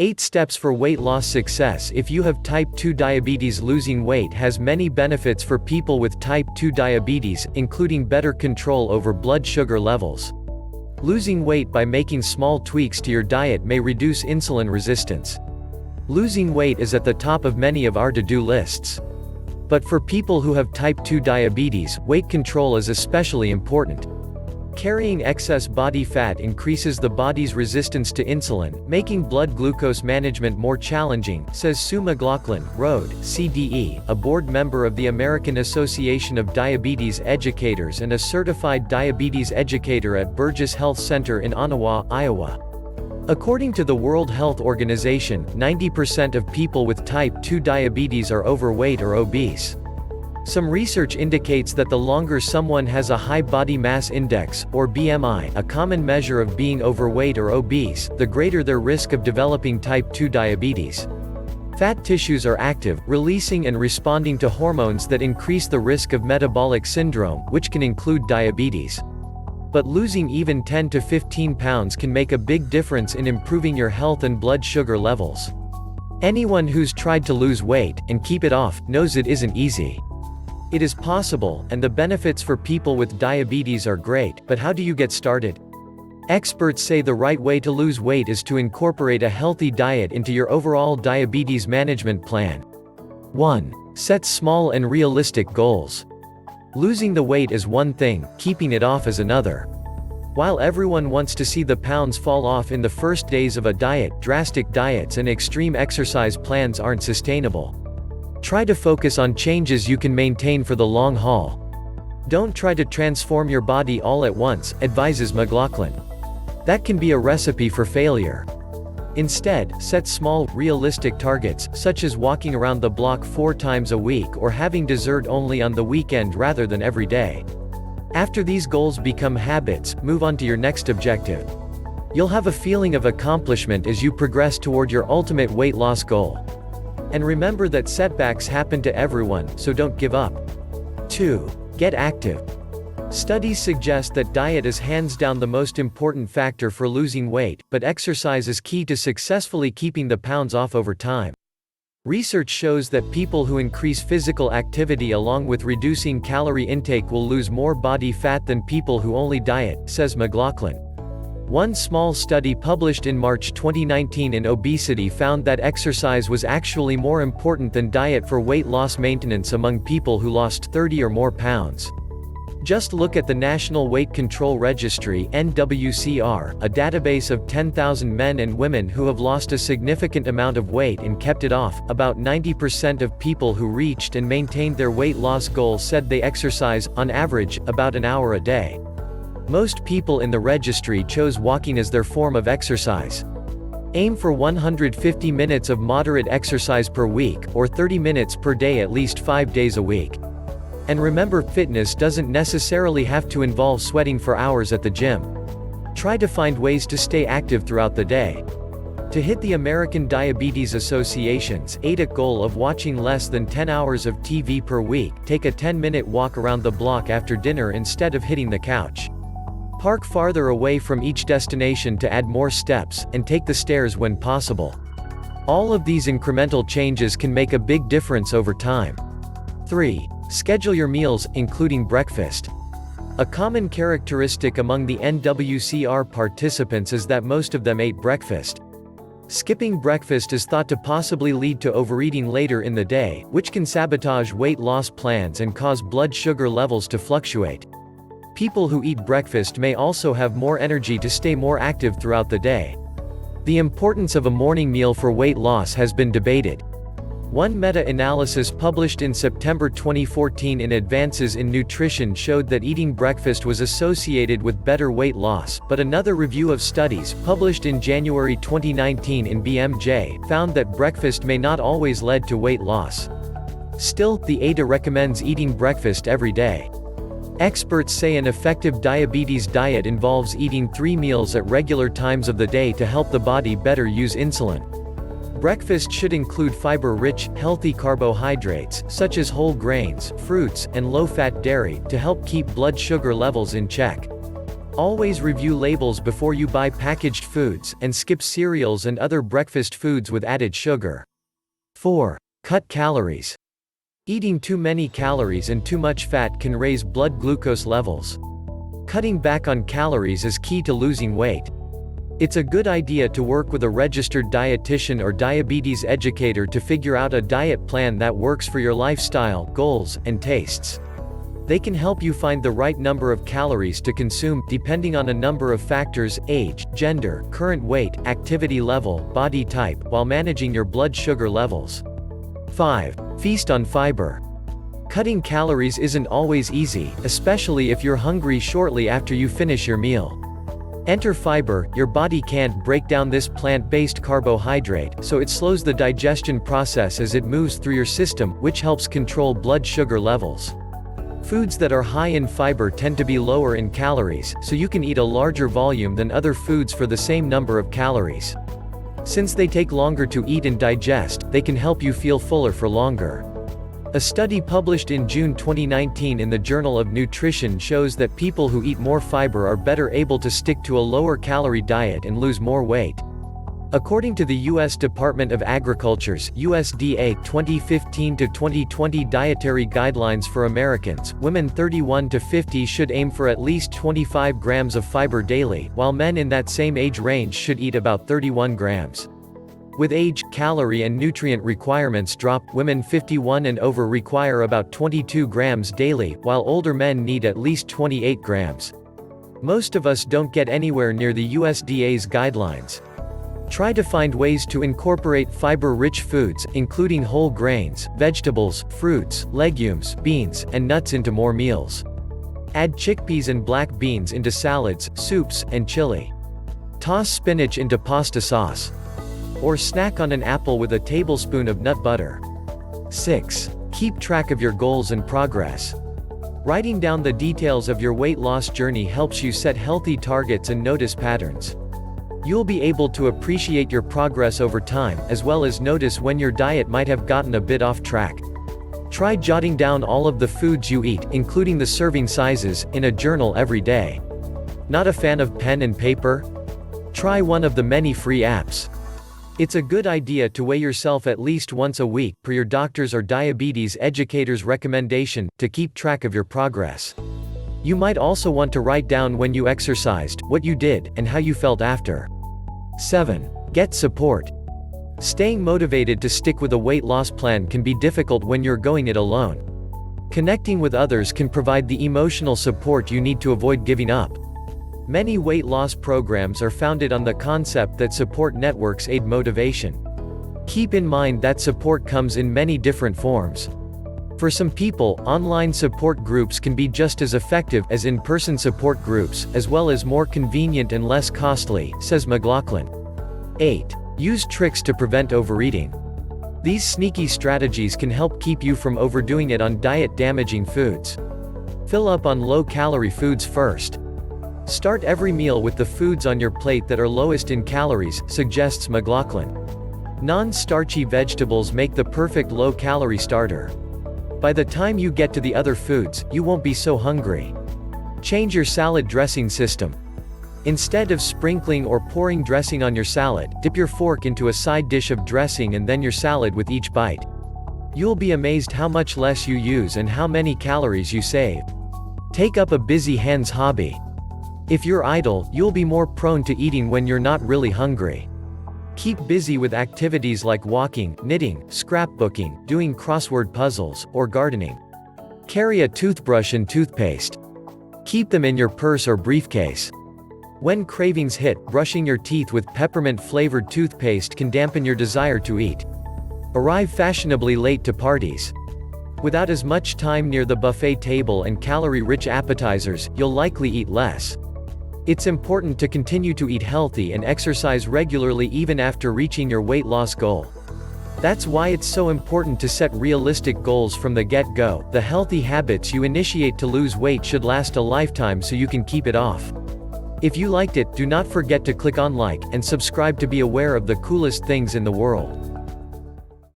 8 Steps for Weight Loss Success. If you have type 2 diabetes, losing weight has many benefits for people with type 2 diabetes, including better control over blood sugar levels. Losing weight by making small tweaks to your diet may reduce insulin resistance. Losing weight is at the top of many of our to-do lists. But for people who have type 2 diabetes, weight control is especially important. Carrying excess body fat increases the body's resistance to insulin, making blood glucose management more challenging, says Sue McLaughlin, Road, CDE, a board member of the American Association of Diabetes Educators and a certified diabetes educator at Burgess Health Center in Ottawa, Iowa. According to the World Health Organization, 90% of people with type 2 diabetes are overweight or obese. Some research indicates that the longer someone has a high body mass index, or BMI, a common measure of being overweight or obese, the greater their risk of developing type 2 diabetes. Fat tissues are active, releasing and responding to hormones that increase the risk of metabolic syndrome, which can include diabetes. But losing even 10 to 15 pounds can make a big difference in improving your health and blood sugar levels. Anyone who's tried to lose weight, and keep it off, knows it isn't easy. It is possible, and the benefits for people with diabetes are great, but how do you get started? Experts say the right way to lose weight is to incorporate a healthy diet into your overall diabetes management plan. 1. Set small and realistic goals. Losing the weight is one thing, keeping it off is another. While everyone wants to see the pounds fall off in the first days of a diet, drastic diets and extreme exercise plans aren't sustainable. Try to focus on changes you can maintain for the long haul. Don't try to transform your body all at once, advises McLaughlin. That can be a recipe for failure. Instead, set small, realistic targets, such as walking around the block 4 times a week or having dessert only on the weekend rather than every day. After these goals become habits, move on to your next objective. You'll have a feeling of accomplishment as you progress toward your ultimate weight loss goal. And remember that setbacks happen to everyone, so don't give up. 2. Get active. Studies suggest that diet is hands down the most important factor for losing weight, but exercise is key to successfully keeping the pounds off over time. Research shows that people who increase physical activity along with reducing calorie intake will lose more body fat than people who only diet, says McLaughlin. One small study published in March 2019 in Obesity found that exercise was actually more important than diet for weight loss maintenance among people who lost 30 or more pounds. Just look at the National Weight Control Registry (NWCR), a database of 10,000 men and women who have lost a significant amount of weight and kept it off. About 90% of people who reached and maintained their weight loss goal said they exercise, on average, about an hour a day. Most people in the registry chose walking as their form of exercise. Aim for 150 minutes of moderate exercise per week, or 30 minutes per day at least 5 days a week. And remember, fitness doesn't necessarily have to involve sweating for hours at the gym. Try to find ways to stay active throughout the day. To hit the American Diabetes Association's 8 goal of watching less than 10 hours of TV per week, take a 10-minute walk around the block after dinner instead of hitting the couch. Park farther away from each destination to add more steps, and take the stairs when possible. All of these incremental changes can make a big difference over time. 3. Schedule your meals, including breakfast. A common characteristic among the NWCR participants is that most of them ate breakfast. Skipping breakfast is thought to possibly lead to overeating later in the day, which can sabotage weight loss plans and cause blood sugar levels to fluctuate. People who eat breakfast may also have more energy to stay more active throughout the day. The importance of a morning meal for weight loss has been debated. One meta-analysis published in September 2014 in Advances in Nutrition showed that eating breakfast was associated with better weight loss, but another review of studies, published in January 2019 in BMJ, found that breakfast may not always lead to weight loss. Still, the ADA recommends eating breakfast every day. Experts say an effective diabetes diet involves eating 3 meals at regular times of the day to help the body better use insulin. Breakfast should include fiber-rich, healthy carbohydrates, such as whole grains, fruits, and low-fat dairy, to help keep blood sugar levels in check. Always review labels before you buy packaged foods, and skip cereals and other breakfast foods with added sugar. 4. Cut calories. Eating too many calories and too much fat can raise blood glucose levels. Cutting back on calories is key to losing weight. It's a good idea to work with a registered dietitian or diabetes educator to figure out a diet plan that works for your lifestyle, goals, and tastes. They can help you find the right number of calories to consume, depending on a number of factors: age, gender, current weight, activity level, body type, while managing your blood sugar levels. 5. Feast on fiber. Cutting calories isn't always easy, especially if you're hungry shortly after you finish your meal. Enter fiber. Your body can't break down this plant-based carbohydrate, so it slows the digestion process as it moves through your system, which helps control blood sugar levels. Foods that are high in fiber tend to be lower in calories, so you can eat a larger volume than other foods for the same number of calories. Since they take longer to eat and digest, they can help you feel fuller for longer. A study published in June 2019 in the Journal of Nutrition shows that people who eat more fiber are better able to stick to a lower calorie diet and lose more weight. According to the U.S. Department of Agriculture's USDA 2015-2020 Dietary Guidelines for Americans, women 31 to 50 should aim for at least 25 grams of fiber daily, while men in that same age range should eat about 31 grams. With age, calorie and nutrient requirements drop. Women 51 and over require about 22 grams daily, while older men need at least 28 grams. Most of us don't get anywhere near the USDA's guidelines. Try to find ways to incorporate fiber-rich foods, including whole grains, vegetables, fruits, legumes, beans, and nuts into more meals. Add chickpeas and black beans into salads, soups, and chili. Toss spinach into pasta sauce. Or snack on an apple with a tablespoon of nut butter. 6. Keep track of your goals and progress. Writing down the details of your weight loss journey helps you set healthy targets and notice patterns. You'll be able to appreciate your progress over time, as well as notice when your diet might have gotten a bit off track. Try jotting down all of the foods you eat, including the serving sizes, in a journal every day. Not a fan of pen and paper? Try one of the many free apps. It's a good idea to weigh yourself at least once a week, per your doctor's or diabetes educator's recommendation, to keep track of your progress. You might also want to write down when you exercised, what you did, and how you felt after. 7. Get support. Staying motivated to stick with a weight loss plan can be difficult when you're going it alone. Connecting with others can provide the emotional support you need to avoid giving up. Many weight loss programs are founded on the concept that support networks aid motivation. Keep in mind that support comes in many different forms. For some people, online support groups can be just as effective as in-person support groups, as well as more convenient and less costly, says McLaughlin. 8. Use tricks to prevent overeating. These sneaky strategies can help keep you from overdoing it on diet-damaging foods. Fill up on low-calorie foods first. Start every meal with the foods on your plate that are lowest in calories, suggests McLaughlin. Non-starchy vegetables make the perfect low-calorie starter. By the time you get to the other foods, you won't be so hungry. Change your salad dressing system. Instead of sprinkling or pouring dressing on your salad, dip your fork into a side dish of dressing and then your salad with each bite. You'll be amazed how much less you use and how many calories you save. Take up a busy hands hobby. If you're idle, you'll be more prone to eating when you're not really hungry. Keep busy with activities like walking, knitting, scrapbooking, doing crossword puzzles, or gardening. Carry a toothbrush and toothpaste. Keep them in your purse or briefcase. When cravings hit, brushing your teeth with peppermint-flavored toothpaste can dampen your desire to eat. Arrive fashionably late to parties. Without as much time near the buffet table and calorie-rich appetizers, you'll likely eat less. It's important to continue to eat healthy and exercise regularly even after reaching your weight loss goal. That's why it's so important to set realistic goals from the get-go. The healthy habits you initiate to lose weight should last a lifetime so you can keep it off. If you liked it, do not forget to click on like and subscribe to be aware of the coolest things in the world.